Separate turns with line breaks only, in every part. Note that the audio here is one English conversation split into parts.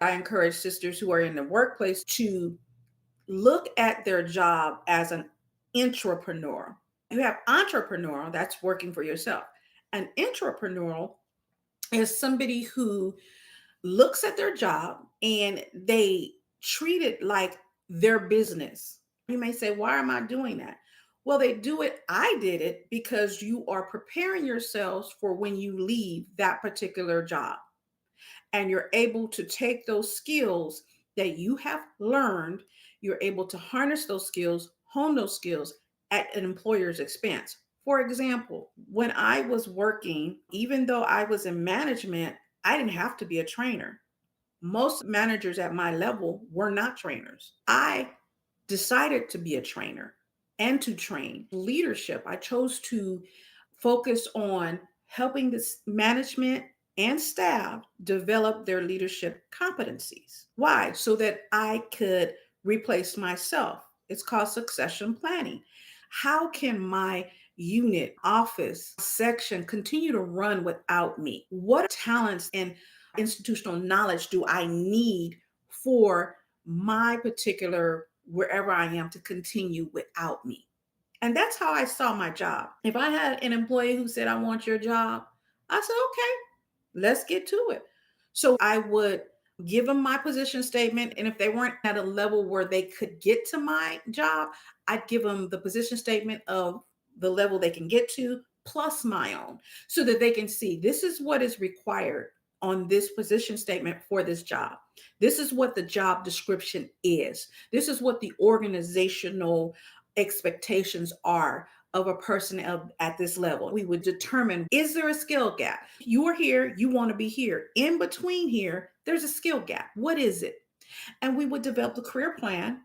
I encourage sisters who are in the workplace to look at their job as an intrapreneur. You have entrepreneurial, that's working for yourself. An intrapreneurial is somebody who looks at their job and they treat it like their business. You may say, why am I doing that? Well, they do it. I did it because you are preparing yourselves for when you leave that particular job. And you're able to take those skills that you have learned, you're able to harness those skills, hone those skills at an employer's expense. For example, when I was working, even though I was in management, I didn't have to be a trainer. Most managers at my level were not trainers. I decided to be a trainer and to train leadership. I chose to focus on helping this management and staff develop their leadership competencies. Why? So that I could replace myself. It's called succession planning. How can my unit, office, section continue to run without me? What talents and institutional knowledge do I need for my particular wherever I am to continue without me? And that's how I saw my job. If I had an employee who said, I want your job, I said, okay, let's get to it. So I would give them my position statement. And if they weren't at a level where they could get to my job, I'd give them the position statement of the level they can get to plus my own so that they can see this is what is required on this position statement for this job. This is what the job description is. This is what the organizational expectations are of a person at this level. We would determine, is there a skill gap? You are here, you want to be here. In between here, there's a skill gap. What is it? And we would develop a career plan.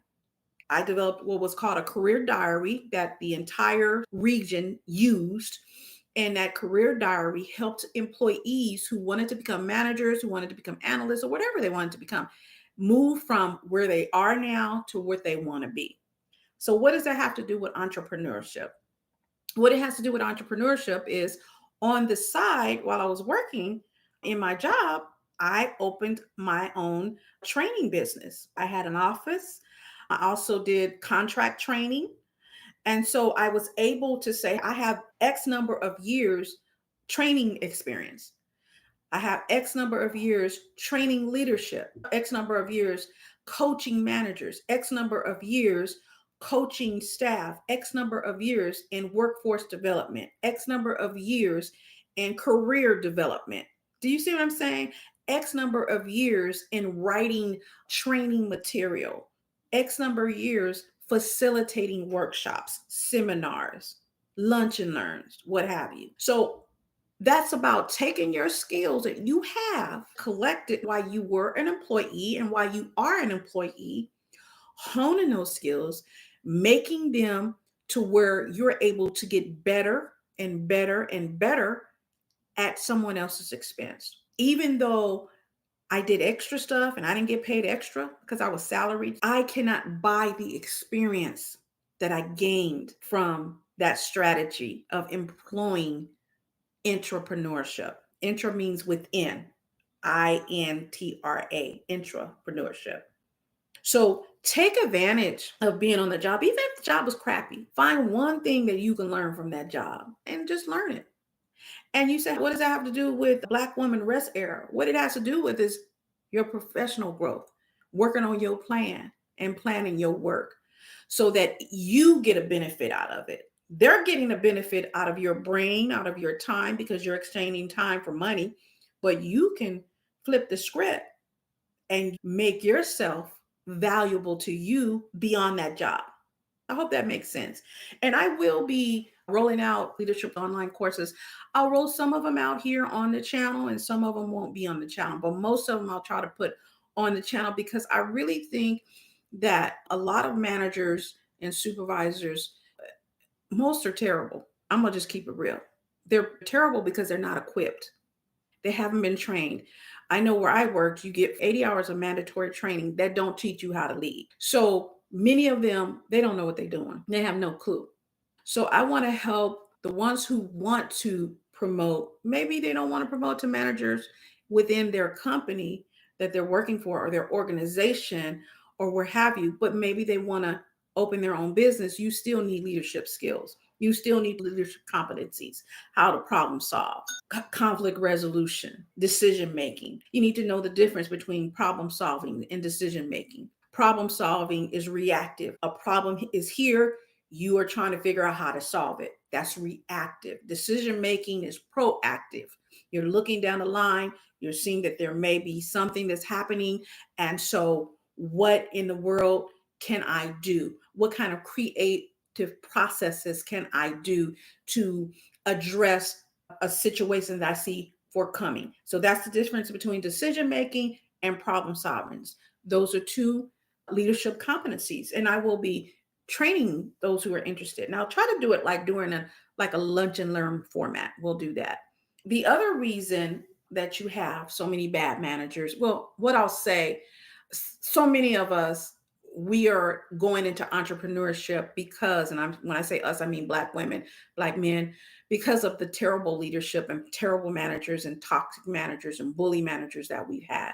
I developed what was called a career diary that the entire region used. And that career diary helped employees who wanted to become managers, who wanted to become analysts, or whatever they wanted to become, move from where they are now to what they want to be. So, what does that have to do with entrepreneurship? What it has to do with entrepreneurship is on the side, while I was working in my job, I opened my own training business. I had an office. I also did contract training. And so I was able to say, I have X number of years training experience. I have X number of years training leadership, X number of years coaching managers, X number of years coaching staff, X number of years in workforce development, X number of years in career development. Do you see what I'm saying? X number of years in writing training material, X number of years facilitating workshops, seminars, lunch and learns, what have you. So that's about taking your skills that you have collected while you were an employee and while you are an employee, honing those skills, making them to where you're able to get better and better and better at someone else's expense. Even though I did extra stuff and I didn't get paid extra because I was salaried, I cannot buy the experience that I gained from that strategy of employing intrapreneurship. Intra means within, INTRA, intrapreneurship. So take advantage of being on the job, even if the job was crappy. Find one thing that you can learn from that job and just learn it. And you say, what does that have to do with Black woman rest era? What it has to do with is your professional growth, working on your plan and planning your work so that you get a benefit out of it. They're getting a benefit out of your brain, out of your time, because you're exchanging time for money. But you can flip the script and make yourself valuable to you beyond that job. I hope that makes sense. And I will be rolling out leadership online courses. I'll roll some of them out here on the channel and some of them won't be on the channel, but most of them I'll try to put on the channel because I really think that a lot of managers and supervisors, most are terrible. I'm going to just keep it real. They're terrible because they're not equipped. They haven't been trained. I know where I worked, you get 80 hours of mandatory training that don't teach you how to lead. So many of them, they don't know what they're doing. They have no clue. So I want to help the ones who want to promote. Maybe they don't want to promote to managers within their company. that they're working for or their organization or where have you, but maybe they want to open their own business, you still need leadership skills. You still need leadership competencies, how to problem solve, conflict resolution, decision making. You need to know the difference between problem solving and decision making. Problem solving is reactive. A problem is here, you are trying to figure out how to solve it. That's reactive. Decision making is proactive. You're looking down the line, you're seeing that there may be something that's happening. And so, what in the world can I do? What kind of creative processes can I do to address a situation that I see forthcoming? So, that's the difference between decision making and problem solving. Those are two leadership competencies. And I will be training those who are interested. And I'll try to do it like during a lunch and learn format. We'll do that. The other reason that you have so many bad managers, well, what I'll say, so many of us, we are going into entrepreneurship because, and when I say us, I mean Black women, Black men, because of the terrible leadership and terrible managers and toxic managers and bully managers that we've had.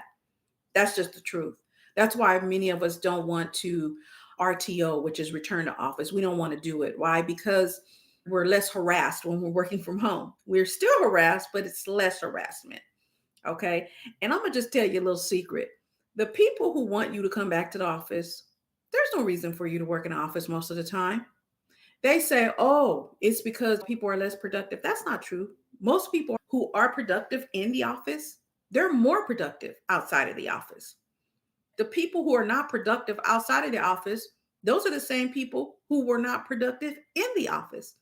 That's just the truth. That's why many of us don't want to RTO, which is return to office. We don't want to do it. Why? Because we're less harassed when we're working from home. We're still harassed, but it's less harassment. Okay. And I'm going to just tell you a little secret. The people who want you to come back to the office, there's no reason for you to work in the office most of the time. They say, oh, it's because people are less productive. That's not true. Most people who are productive in the office, they're more productive outside of the office. The people who are not productive outside of the office, those are the same people who were not productive in the office.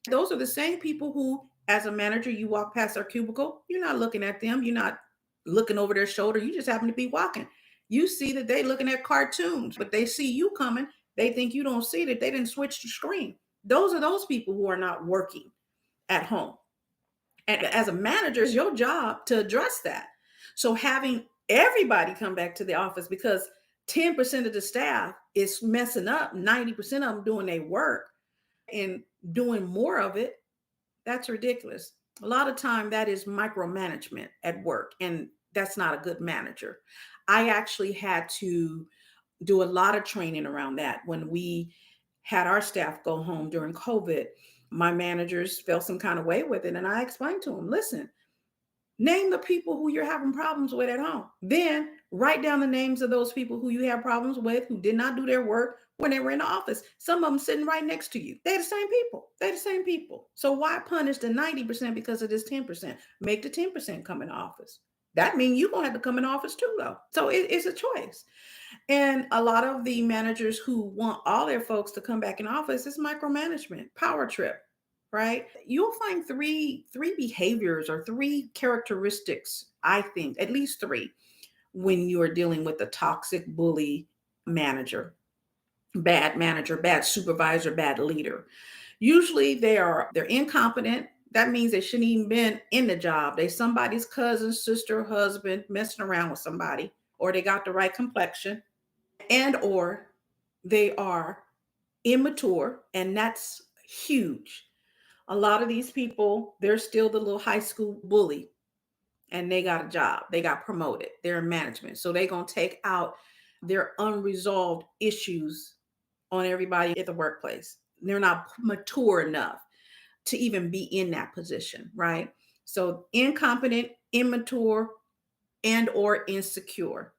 Those are the same people who, as a manager, you walk past their cubicle, you're not looking at them, you're not looking over their shoulder, you just happen to be walking. You see that they're looking at cartoons, but they see you coming, they think you don't see that they didn't switch the screen. Those are those people who are not working at home. And as a manager, it's your job to address that. So having everybody come back to the office because 10% of the staff is messing up, 90% of them doing their work and doing more of it, that's ridiculous. A lot of time that is micromanagement at work, and that's not a good manager. I actually had to do a lot of training around that when we had our staff go home during COVID. My managers felt some kind of way with it, and I explained to them, listen, name the people who you're having problems with at home. Then write down the names of those people who you have problems with, who did not do their work when they were in the office. Some of them sitting right next to you. They're the same people. They're the same people. So why punish the 90% because of this 10%? Make the 10% come in the office. That means you're going to have to come in office too, though. So it's a choice. And a lot of the managers who want all their folks to come back in office is micromanagement, power trip, right? You'll find three behaviors or three characteristics, I think, at least three, when you are dealing with a toxic bully manager, bad supervisor, bad leader. Usually they're incompetent. That means they shouldn't even been in the job. They somebody's cousin, sister, husband messing around with somebody, or they got the right complexion, and or they are immature, and that's huge. A lot of these people, they're still the little high school bully, and they got a job, they got promoted, they're in management, so they're going to take out their unresolved issues on everybody at the workplace. They're not mature enough to even be in that position, right? So incompetent, immature, and or insecure.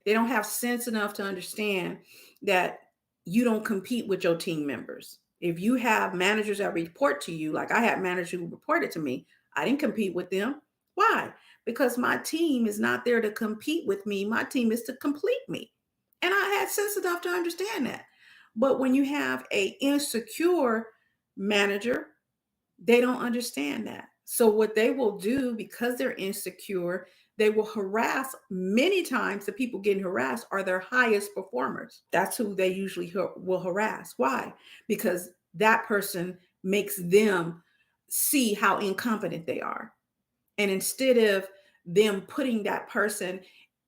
They don't have sense enough to understand that you don't compete with your team members. If you have managers that report to you, like I had managers who reported to me, I didn't compete with them. Why? Because my team is not there to compete with me. My team is to complete me. And I had sense enough to understand that. But when you have a insecure manager, they don't understand that. So what they will do, because they're insecure, they will harass. Many times the people getting harassed are their highest performers. That's who they usually will harass. Why? Because that person makes them see how incompetent they are. And instead of them putting that person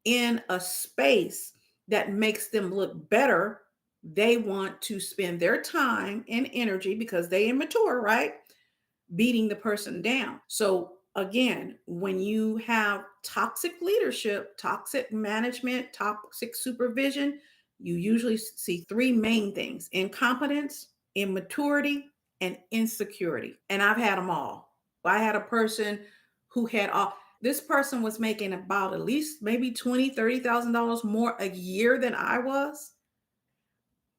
in a space that makes them look better, they want to spend their time and energy, because they immature, right? Beating the person down. So Again, when you have toxic leadership, toxic management, toxic supervision, you usually see three main things: incompetence, immaturity, and insecurity. And I've had them all. I had a person who had all this person was making about at least maybe 20, $30,000 more a year than I was.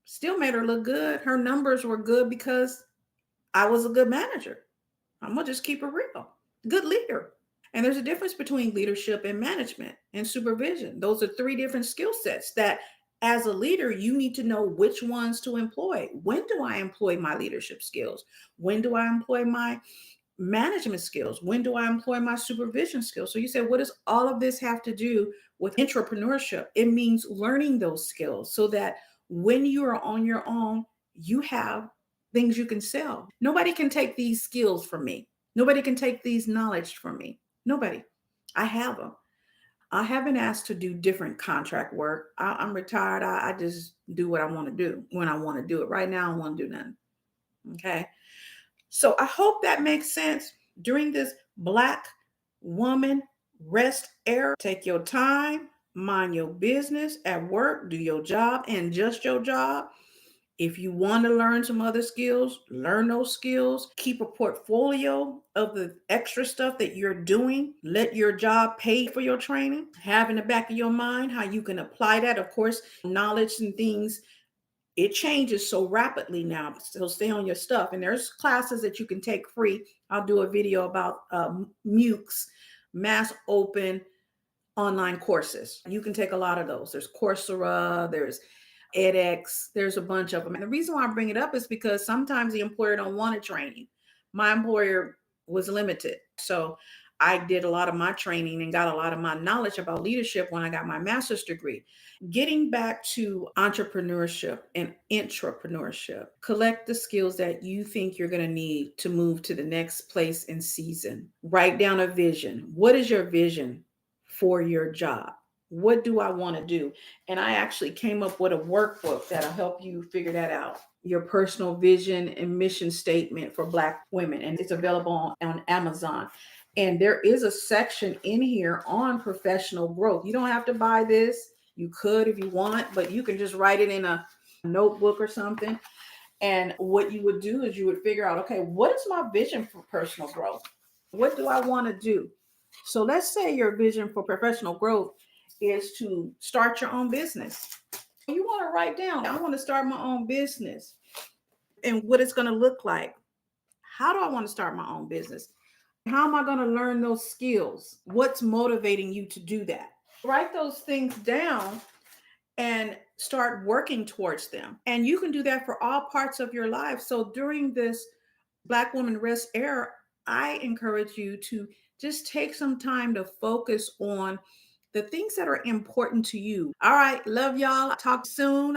Still made her look good. Her numbers were good because I was a good manager. I'm gonna just keep it real. Good leader. And there's a difference between leadership and management and supervision. Those are three different skill sets that, as a leader, you need to know which ones to employ. When do I employ my leadership skills? When do I employ my management skills? When do I employ my supervision skills? So you say, what does all of this have to do with entrepreneurship? It means learning those skills so that when you are on your own, you have things you can sell. Nobody can take these skills from me. Nobody can take these knowledge from me. Nobody. I have them. I haven't asked to do different contract work. I'm retired. I just do what I want to do when I want to do it. Right now, I don't want to do nothing. Okay. So I hope that makes sense. During this Black woman rest era, take your time, mind your business at work, do your job and just your job. If you want to learn some other skills, learn those skills. Keep a portfolio of the extra stuff that you're doing. Let your job pay for your training. Have in the back of your mind how you can apply that. Of course, knowledge and things, it changes so rapidly now. So stay on your stuff. And there's classes that you can take free. I'll do a video about MOOCs, mass open online courses. You can take a lot of those. There's Coursera, there's edX, there's a bunch of them. And the reason why I bring it up is because sometimes the employer don't want to train you. My employer was limited. So I did a lot of my training and got a lot of my knowledge about leadership when I got my master's degree. Getting back to entrepreneurship and intrapreneurship, collect the skills that you think you're going to need to move to the next place and season. Write down a vision. What is your vision for your job? What do I want to do? And I actually came up with a workbook that'll help you figure that out. Your personal vision and mission statement for Black women. And it's available on Amazon. And there is a section in here on professional growth. You don't have to buy this. You could if you want, but you can just write it in a notebook or something. And what you would do is you would figure out, okay, what is my vision for personal growth? What do I want to do? So let's say your vision for professional growth is to start your own business. You want to write down, I want to start my own business and what it's going to look like. How do I want to start my own business? How am I going to learn those skills? What's motivating you to do that? Write those things down and start working towards them. And you can do that for all parts of your life. So during this Black Woman Rest era, I encourage you to just take some time to focus on the things that are important to you. All right. Love y'all. Talk soon.